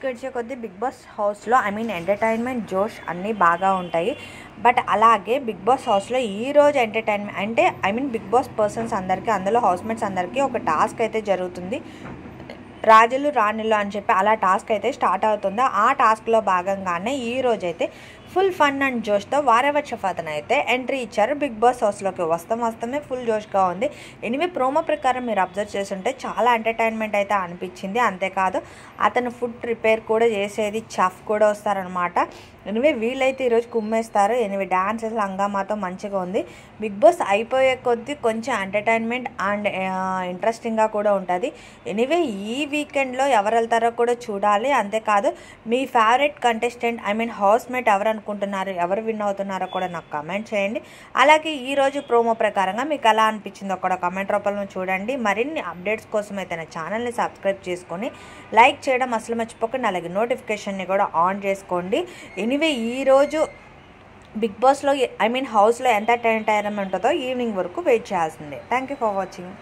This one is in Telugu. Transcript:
గడిచే కొద్దీ బిగ్ బాస్ హౌస్లో ఎంటర్టైన్మెంట్ జోష్ అన్నీ బాగా ఉంటాయి. బట్ అలాగే బిగ్ బాస్ హౌస్లో ఈరోజు ఎంటర్టైన్మెంట్ అంటే బిగ్ బాస్ పర్సన్స్ అందరికీ, అందులో హౌస్మేట్స్ అందరికీ ఒక టాస్క్ అయితే జరుగుతుంది. రాజులు రాణులు అని చెప్పి అలా టాస్క్ అయితే స్టార్ట్ అవుతుంది. ఆ టాస్క్లో భాగంగానే ఈరోజైతే ఫుల్ ఫన్ అండ్ జోష్తో వారెవర్ షఫాత్ అయితే ఎంట్రీ ఇచ్చారు బిగ్ బాస్ హౌస్లోకి. వస్తమే ఫుల్ జోష్గా ఉంది. ఎనివే ప్రోమో ప్రకారం మీరు అబ్జర్వ్ చేస్తుంటే చాలా ఎంటర్టైన్మెంట్ అయితే అనిపించింది. అంతేకాదు అతను ఫుడ్ ప్రిపేర్ కూడా చేసేది చెఫ్ కూడా వస్తారనమాట. ఎనివే వీళ్ళైతే ఈరోజు కుమ్మేస్తారు. ఎనివే డాన్సెస్ హంగామాతో మంచిగా ఉంది. బిగ్ బాస్ అయిపోయే కొద్దీ కొంచెం ఎంటర్టైన్మెంట్ అండ్ ఇంట్రెస్టింగ్గా కూడా ఉంటుంది. ఎనివే ఈ వీకెండ్లో ఎవరు వెళ్తారో కూడా చూడాలి. అంతేకాదు మీ ఫేవరెట్ కంటెస్టెంట్ హౌస్మేట్ ఎవరు అనుకుంటున్నారు, ఎవరు విన్ అవుతున్నారో కూడా నాకు కమెంట్ చేయండి. అలాగే ఈరోజు ప్రోమో ప్రకారంగా మీకు ఎలా అనిపించిందో కూడా కమెంట్ రూపంలో చూడండి. మరిన్ని అప్డేట్స్ కోసం అయితే నా ఛానల్ని సబ్స్క్రైబ్ చేసుకొని లైక్ చేయడం అసలు మర్చిపోకండి. అలాగే నోటిఫికేషన్ని కూడా ఆన్ చేసుకోండి. ఎనీవే ఈరోజు బిగ్ బాస్లో హౌస్లో ఎంత ఎంటర్టైన్మెంట్ ఉంటుందో ఈవినింగ్ వరకు వెయిట్ చేయాల్సిందే. Thank you for watching.